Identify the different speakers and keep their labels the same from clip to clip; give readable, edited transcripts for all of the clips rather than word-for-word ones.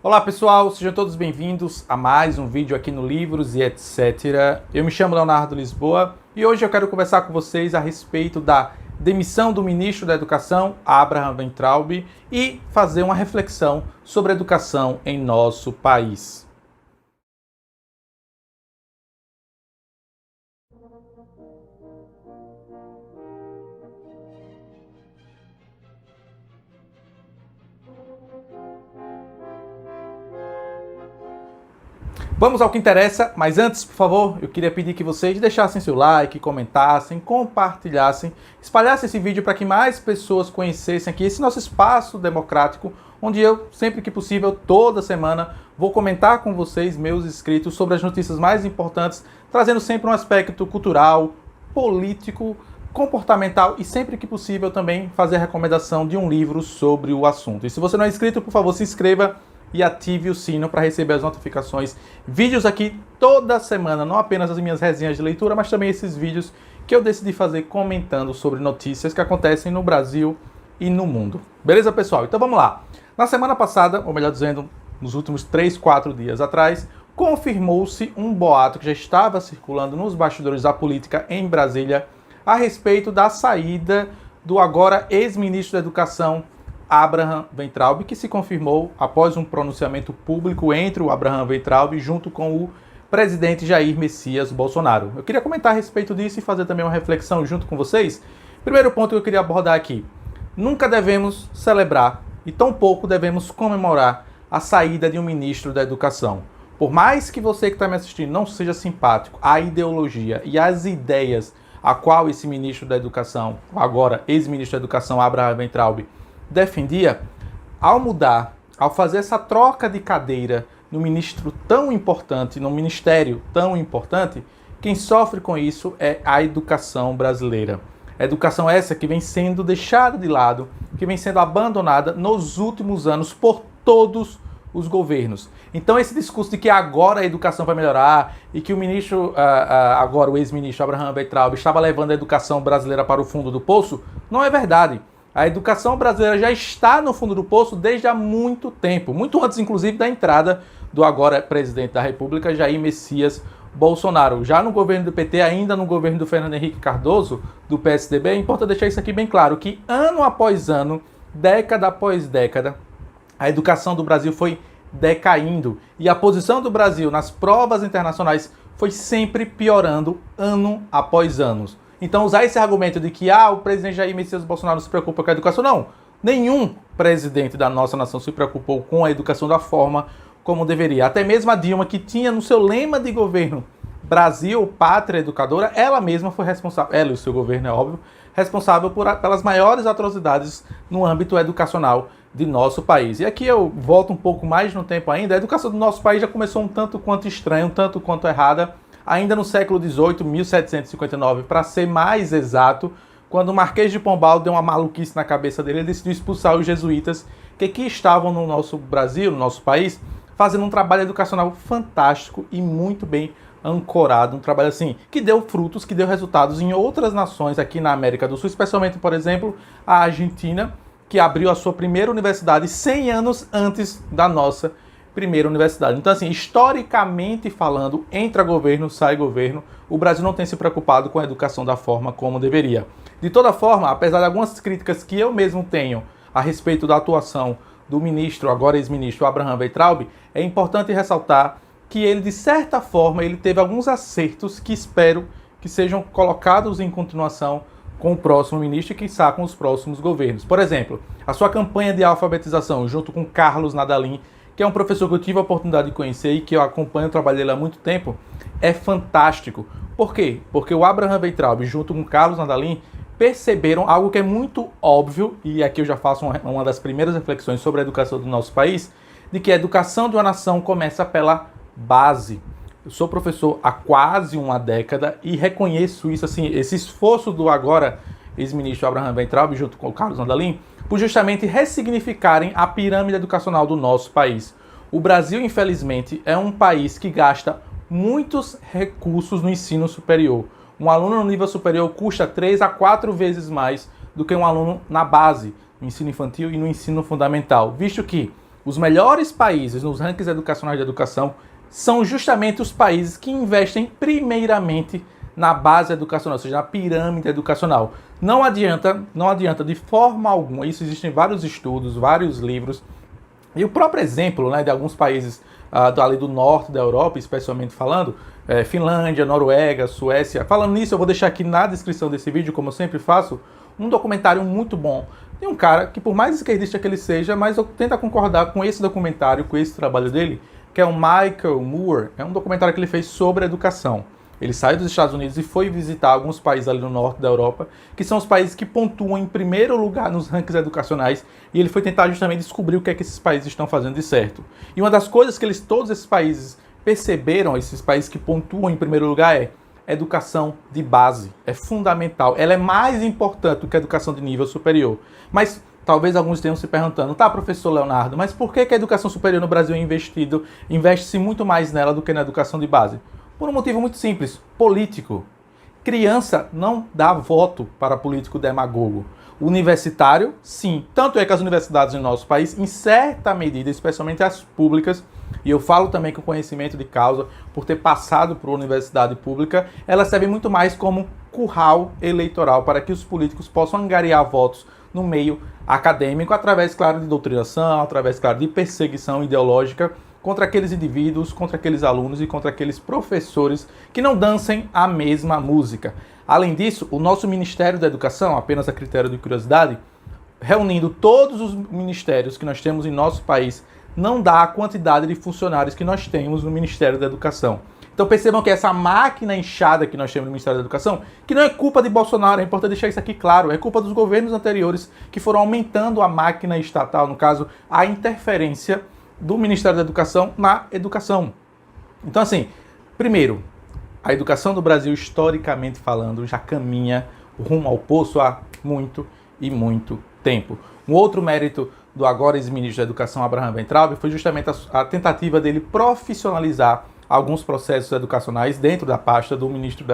Speaker 1: Olá pessoal, sejam todos bem-vindos a mais um vídeo aqui no Livros e etc. Eu me chamo Leonardo Lisboa e hoje eu quero conversar com vocês a respeito da demissão do ministro da Educação, Abraham Weintraub, e fazer uma reflexão sobre a educação em nosso país. Vamos ao que interessa, mas antes, por favor, eu queria pedir que vocês deixassem seu like, comentassem, compartilhassem, espalhassem esse vídeo para que mais pessoas conhecessem aqui esse nosso espaço democrático, onde eu, sempre que possível, toda semana, vou comentar com vocês, meus inscritos, sobre as notícias mais importantes, trazendo sempre um aspecto cultural, político, comportamental e sempre que possível também fazer a recomendação de um livro sobre o assunto. E se você não é inscrito, por favor, se inscreva e ative o sino para receber as notificações. Vídeos aqui toda semana, não apenas as minhas resenhas de leitura, mas também esses vídeos que eu decidi fazer comentando sobre notícias que acontecem no Brasil e no mundo. Beleza, pessoal? Então vamos lá. Na semana passada, ou melhor dizendo, nos últimos 3, 4 dias atrás, confirmou-se um boato que já estava circulando nos bastidores da política em Brasília a respeito da saída do agora ex-ministro da Educação, Abraham Weintraub, que se confirmou após um pronunciamento público entre o Abraham Weintraub junto com o presidente Jair Messias Bolsonaro. Eu queria comentar a respeito disso e fazer também uma reflexão junto com vocês. Primeiro ponto que eu queria abordar aqui: nunca devemos celebrar e tampouco devemos comemorar a saída de um ministro da Educação. Por mais que você que está me assistindo não seja simpático à ideologia e às ideias a qual esse ministro da Educação, agora ex-ministro da Educação, Abraham Weintraub, defendia, ao mudar, ao fazer essa troca de cadeira no ministro tão importante, num ministério tão importante, quem sofre com isso é a educação brasileira. A educação essa que vem sendo deixada de lado, que vem sendo abandonada nos últimos anos por todos os governos. Então esse discurso de que agora a educação vai melhorar e que o ministro, agora o ex-ministro Abraham Weintraub, estava levando a educação brasileira para o fundo do poço, não é verdade. A educação brasileira já está no fundo do poço desde há muito tempo, muito antes, inclusive, da entrada do agora presidente da República, Jair Messias Bolsonaro. Já no governo do PT, ainda no governo do Fernando Henrique Cardoso, do PSDB, é importante deixar isso aqui bem claro, que ano após ano, década após década, a educação do Brasil foi decaindo e a posição do Brasil nas provas internacionais foi sempre piorando ano após ano. Então usar esse argumento de que o presidente Jair Messias Bolsonaro não se preocupa com a educação, não. Nenhum presidente da nossa nação se preocupou com a educação da forma como deveria. Até mesmo a Dilma, que tinha no seu lema de governo Brasil, Pátria Educadora, ela mesma foi responsável, ela e o seu governo, é óbvio, responsável pelas maiores atrocidades no âmbito educacional de nosso país. E aqui eu volto um pouco mais no tempo ainda. A educação do nosso país já começou um tanto quanto estranha, um tanto quanto errada, ainda no século XVIII, 1759, para ser mais exato, quando o Marquês de Pombal deu uma maluquice na cabeça dele, ele decidiu expulsar os jesuítas que aqui estavam no nosso Brasil, no nosso país, fazendo um trabalho educacional fantástico e muito bem ancorado, um trabalho assim, que deu frutos, que deu resultados em outras nações aqui na América do Sul, especialmente, por exemplo, a Argentina, que abriu a sua primeira universidade 100 anos antes da nossa primeira universidade. Então, assim, historicamente falando, entra governo, sai governo, o Brasil não tem se preocupado com a educação da forma como deveria. De toda forma, apesar de algumas críticas que eu mesmo tenho a respeito da atuação do ministro, agora ex-ministro Abraham Weintraub, é importante ressaltar que ele, de certa forma, ele teve alguns acertos que espero que sejam colocados em continuação com o próximo ministro e, quiçá, com os próximos governos. Por exemplo, a sua campanha de alfabetização, junto com Carlos Nadalim, que é um professor que eu tive a oportunidade de conhecer e que eu acompanho o trabalho dele há muito tempo, é fantástico. Por quê? Porque o Abraham Weintraub, junto com Carlos Nadalim, perceberam algo que é muito óbvio, e aqui eu já faço uma das primeiras reflexões sobre a educação do nosso país, de que a educação de uma nação começa pela base. Eu sou professor há quase uma década e reconheço isso, assim, esse esforço do agora ex-ministro Abraham Weintraub, junto com o Carlos Nadalim, por justamente ressignificarem a pirâmide educacional do nosso país. O Brasil, infelizmente, é um país que gasta muitos recursos no ensino superior. Um aluno no nível superior custa 3 a 4 vezes mais do que um aluno na base, no ensino infantil e no ensino fundamental, visto que Os melhores países nos rankings educacionais de educação são justamente os países que investem primeiramente na base educacional, ou seja, na pirâmide educacional. Não adianta de forma alguma, isso existem vários estudos, vários livros, e o próprio exemplo, né, de alguns países ali do norte da Europa, especialmente falando, Finlândia, Noruega, Suécia. Falando nisso, eu vou deixar aqui na descrição desse vídeo, como eu sempre faço, um documentário muito bom. Tem um cara que, por mais esquerdista que ele seja, mas eu tento concordar com esse documentário, com esse trabalho dele, que é o Michael Moore. É um documentário que ele fez sobre educação. Ele saiu dos Estados Unidos e foi visitar alguns países ali no norte da Europa, que são os países que pontuam em primeiro lugar nos rankings educacionais, e ele foi tentar justamente descobrir o que é que esses países estão fazendo de certo. E uma das coisas que todos esses países perceberam, esses países que pontuam em primeiro lugar, é educação de base. É fundamental. Ela é mais importante do que a educação de nível superior. Mas talvez alguns tenham se perguntando, tá, professor Leonardo, mas por que a educação superior no Brasil investe-se muito mais nela do que na educação de base? Por um motivo muito simples, político. Criança não dá voto para político demagogo. Universitário, sim. Tanto é que as universidades no nosso país, em certa medida, especialmente as públicas, e eu falo também com conhecimento de causa, por ter passado por uma universidade pública, elas servem muito mais como curral eleitoral para que os políticos possam angariar votos no meio acadêmico, através, claro, de doutrinação, através, claro, de perseguição ideológica contra aqueles indivíduos, contra aqueles alunos e contra aqueles professores que não dancem a mesma música. Além disso, o nosso Ministério da Educação, apenas a critério de curiosidade, reunindo todos os ministérios que nós temos em nosso país, não dá a quantidade de funcionários que nós temos no Ministério da Educação. Então percebam que essa máquina inchada que nós temos no Ministério da Educação, que não é culpa de Bolsonaro, é importante deixar isso aqui claro, é culpa dos governos anteriores que foram aumentando a máquina estatal, no caso, a interferência do Ministério da Educação na educação. Então, assim, primeiro, a educação do Brasil, historicamente falando, já caminha rumo ao poço há muito e muito tempo. Um outro mérito do agora ex-ministro da Educação, Abraham Weintraub, foi justamente a tentativa dele profissionalizar alguns processos educacionais dentro da pasta do ministro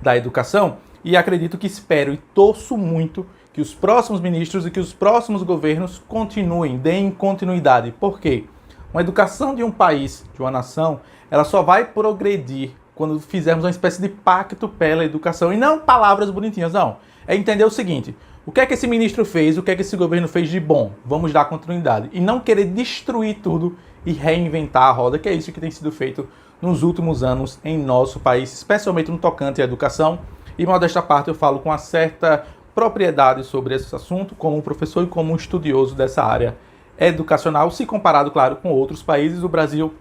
Speaker 1: da Educação, e acredito que espero e torço muito que os próximos ministros e que os próximos governos continuem, deem continuidade. Por quê? Uma educação de um país, de uma nação, ela só vai progredir quando fizermos uma espécie de pacto pela educação. E não palavras bonitinhas, não. É entender o seguinte, o que é que esse ministro fez, o que é que esse governo fez de bom? Vamos dar continuidade. E não querer destruir tudo e reinventar a roda, que é isso que tem sido feito nos últimos anos em nosso país, especialmente no tocante à educação. E, modesta parte, eu falo com uma certa propriedade sobre esse assunto, como um professor e como um estudioso dessa área educacional. Se comparado, claro, com outros países, o Brasil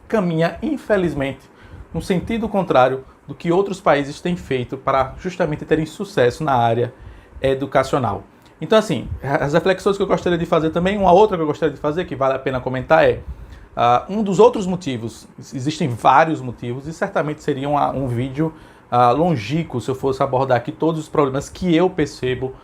Speaker 1: caminha, infelizmente, no sentido contrário do que outros países têm feito para justamente terem sucesso na área educacional. Então, assim, as reflexões que eu gostaria de fazer também, uma outra que eu gostaria de fazer, que vale a pena comentar, é um dos outros motivos, existem vários motivos, e certamente seria um vídeo longínquo se eu fosse abordar aqui todos os problemas que eu percebo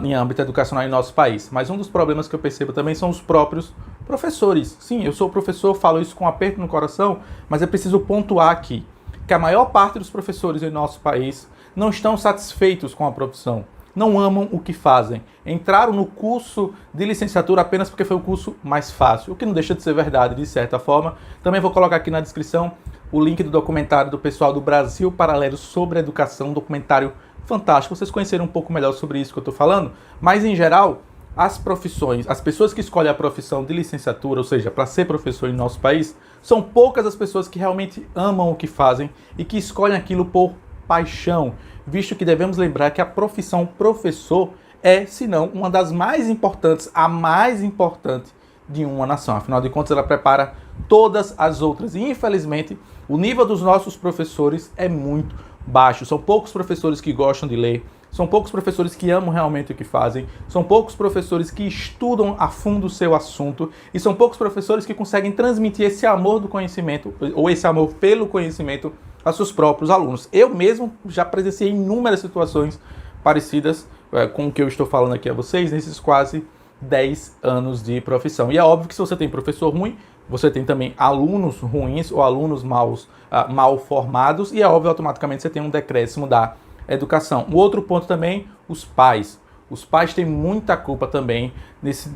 Speaker 1: em âmbito educacional em nosso país. Mas um dos problemas que eu percebo também são os próprios professores. Sim, eu sou professor, falo isso com um aperto no coração, mas é preciso pontuar aqui que a maior parte dos professores em nosso país não estão satisfeitos com a profissão, não amam o que fazem. Entraram no curso de licenciatura apenas porque foi o curso mais fácil, o que não deixa de ser verdade, de certa forma. Também vou colocar aqui na descrição o link do documentário do pessoal do Brasil Paralelo sobre educação, um documentário fantástico, vocês conhecerem um pouco melhor sobre isso que eu estou falando, mas em geral, as profissões, as pessoas que escolhem a profissão de licenciatura, ou seja, para ser professor em nosso país, são poucas as pessoas que realmente amam o que fazem e que escolhem aquilo por paixão, visto que devemos lembrar que a profissão professor é, se não, uma das mais importantes, a mais importante de uma nação. Afinal de contas, ela prepara todas as outras. E, infelizmente, o nível dos nossos professores é muito baixo. São poucos professores que gostam de ler, são poucos professores que amam realmente o que fazem, são poucos professores que estudam a fundo o seu assunto e são poucos professores que conseguem transmitir esse amor do conhecimento ou esse amor pelo conhecimento aos seus próprios alunos. Eu mesmo já presenciei inúmeras situações parecidas com o que eu estou falando aqui a vocês nesses quase 10 anos de profissão. E é óbvio que se você tem professor ruim, você tem também alunos ruins ou alunos mal formados e é óbvio automaticamente você tem um decréscimo da educação. Um outro ponto também, os pais. Os pais têm muita culpa também nesse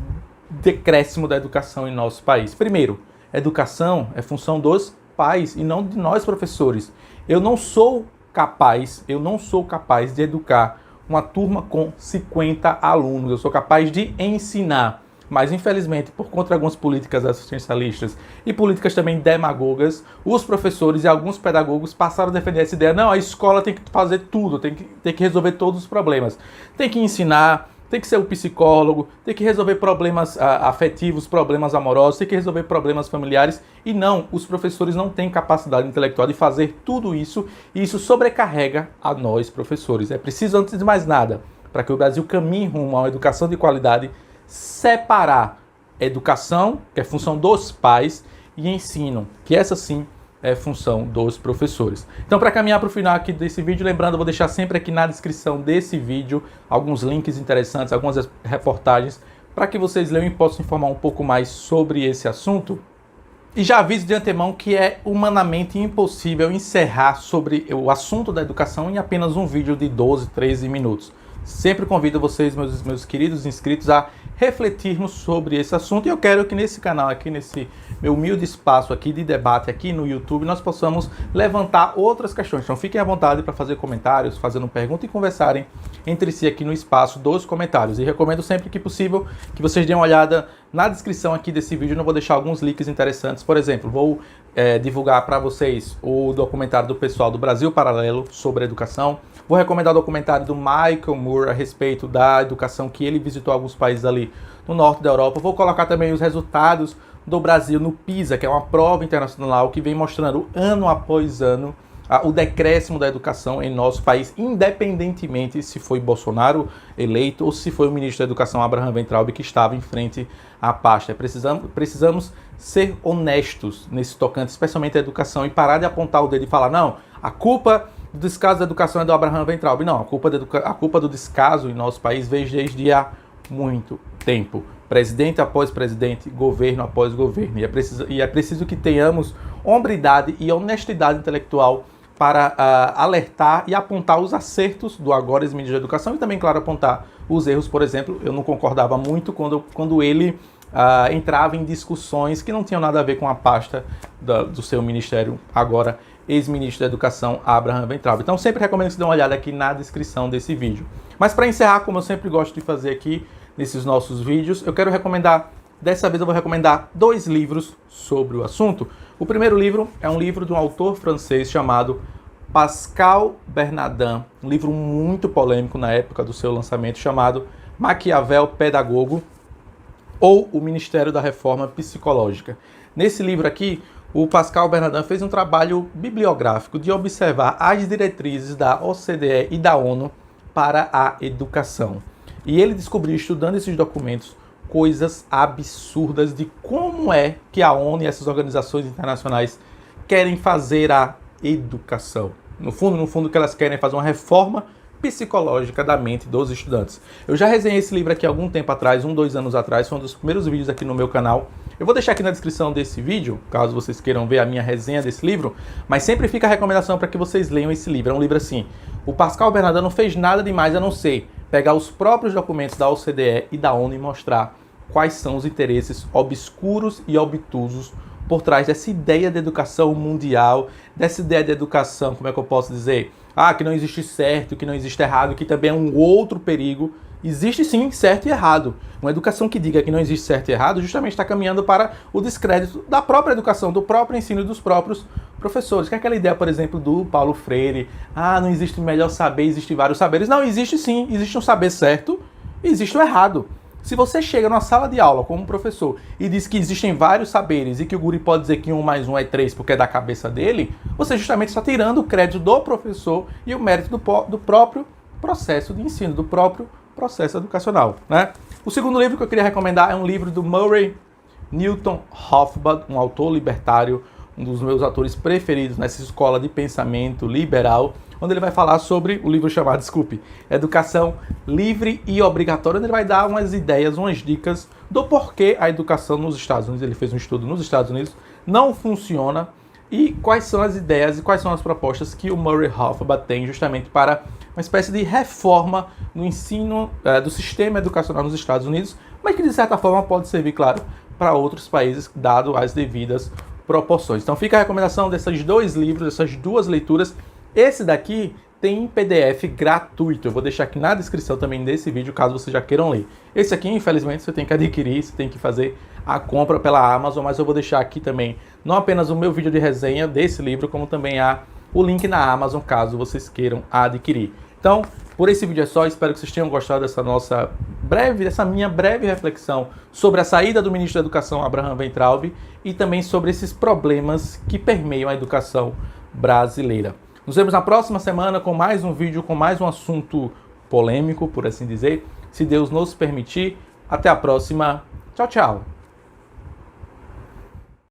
Speaker 1: decréscimo da educação em nosso país. Primeiro, educação é função dos pais e não de nós, professores. Eu não sou capaz de educar uma turma com 50 alunos. Eu sou capaz de ensinar. Mas, infelizmente, por conta de algumas políticas assistencialistas e políticas também demagogas, os professores e alguns pedagogos passaram a defender essa ideia. Não, a escola tem que fazer tudo, tem que resolver todos os problemas. Tem que ensinar, tem que ser um psicólogo, tem que resolver problemas afetivos, problemas amorosos, tem que resolver problemas familiares. E não, os professores não têm capacidade intelectual de fazer tudo isso, e isso sobrecarrega a nós, professores. É preciso, antes de mais nada, para que o Brasil caminhe rumo a uma educação de qualidade, separar educação, que é função dos pais, e ensino, que essa sim é função dos professores. Então, para caminhar para o final aqui desse vídeo, lembrando, eu vou deixar sempre aqui na descrição desse vídeo alguns links interessantes, algumas reportagens, para que vocês leiam e possam informar um pouco mais sobre esse assunto. E já aviso de antemão que é humanamente impossível encerrar sobre o assunto da educação em apenas um vídeo de 12, 13 minutos. Sempre convido vocês, meus queridos inscritos, a refletirmos sobre esse assunto, e eu quero que nesse canal aqui, nesse meu humilde espaço aqui de debate aqui no YouTube, nós possamos levantar outras questões. Então fiquem à vontade para fazer comentários, fazendo pergunta e conversarem entre si aqui no espaço dos comentários. E recomendo sempre que possível que vocês deem uma olhada na descrição aqui desse vídeo. Eu vou deixar alguns links interessantes. Por exemplo, vou divulgar para vocês o documentário do pessoal do Brasil Paralelo sobre educação. Vou recomendar o documentário do Michael Moore a respeito da educação, que ele visitou alguns países ali no norte da Europa. Vou colocar também os resultados do Brasil no PISA, que é uma prova internacional que vem mostrando ano após ano o decréscimo da educação em nosso país, independentemente se foi Bolsonaro eleito ou se foi o ministro da Educação, Abraham Weintraub, que estava em frente à pasta. Precisamos ser honestos nesse tocante, especialmente a educação, e parar de apontar o dedo e falar, não, a culpa do descaso da educação é do Abraham Weintraub. Não, a culpa do descaso em nosso país veio desde há muito tempo. Presidente após presidente, governo após governo. E é preciso que tenhamos hombridade e honestidade intelectual para alertar e apontar os acertos do agora ex-ministro da Educação e também, claro, apontar os erros. Por exemplo, eu não concordava muito quando ele entrava em discussões que não tinham nada a ver com a pasta do seu ministério, agora ex-ministro da Educação, Abraham Weintraub. Então, sempre recomendo que você dê uma olhada aqui na descrição desse vídeo. Mas para encerrar, como eu sempre gosto de fazer aqui nesses nossos vídeos, eu quero recomendar, dessa vez eu vou recomendar 2 livros sobre o assunto. O primeiro livro é um livro de um autor francês chamado Pascal Bernardin, um livro muito polêmico na época do seu lançamento, chamado Maquiavel Pedagogo, ou o Ministério da Reforma Psicológica. Nesse livro aqui, o Pascal Bernardin fez um trabalho bibliográfico de observar as diretrizes da OCDE e da ONU para a educação. E ele descobriu, estudando esses documentos, coisas absurdas de como é que a ONU e essas organizações internacionais querem fazer a educação. No fundo, o que elas querem é fazer uma reforma psicológica da mente dos estudantes. Eu já resenhei esse livro aqui há algum tempo atrás, 2 anos atrás, foi um dos primeiros vídeos aqui no meu canal. Eu vou deixar aqui na descrição desse vídeo, caso vocês queiram ver a minha resenha desse livro, mas sempre fica a recomendação para que vocês leiam esse livro. É um livro assim, o Pascal Bernardin não fez nada demais a não ser pegar os próprios documentos da OCDE e da ONU e mostrar quais são os interesses obscuros e obtusos por trás dessa ideia de educação mundial, dessa ideia de educação, como é que eu posso dizer? Que não existe certo, que não existe errado, que também é um outro perigo. Existe sim certo e errado. Uma educação que diga que não existe certo e errado justamente está caminhando para o descrédito da própria educação, do próprio ensino e dos próprios professores. Que é aquela ideia, por exemplo, do Paulo Freire. Não existe o melhor saber, existem vários saberes. Não, existe sim. Existe um saber certo e existe o errado. Se você chega numa sala de aula como professor e diz que existem vários saberes e que o guri pode dizer que 1 mais 1 é 3 porque é da cabeça dele, você justamente está tirando o crédito do professor e o mérito do próprio processo de ensino, do próprio processo educacional, né? O segundo livro que eu queria recomendar é um livro do Murray Newton Hofbauer, um autor libertário, um dos meus autores preferidos nessa escola de pensamento liberal, onde ele vai falar sobre o livro chamado, Educação Livre e Obrigatória, onde ele vai dar umas ideias, umas dicas do porquê a educação nos Estados Unidos, ele fez um estudo nos Estados Unidos, não funciona, e quais são as ideias e quais são as propostas que o Murray Hofbauer tem justamente para uma espécie de reforma no ensino do sistema educacional nos Estados Unidos, mas que de certa forma pode servir, claro, para outros países, dado as devidas proporções. Então fica a recomendação desses 2 livros, dessas 2 leituras. Esse daqui tem em PDF gratuito. Eu vou deixar aqui na descrição também desse vídeo, caso vocês já queiram ler. Esse aqui, infelizmente, você tem que adquirir, você tem que fazer a compra pela Amazon, mas eu vou deixar aqui também, não apenas o meu vídeo de resenha desse livro, como também o link na Amazon, caso vocês queiram adquirir. Então, por esse vídeo é só, espero que vocês tenham gostado dessa minha breve reflexão sobre a saída do ministro da Educação, Abraham Weintraub, e também sobre esses problemas que permeiam a educação brasileira. Nos vemos na próxima semana com mais um vídeo, com mais um assunto polêmico, por assim dizer. Se Deus nos permitir, até a próxima. Tchau, tchau.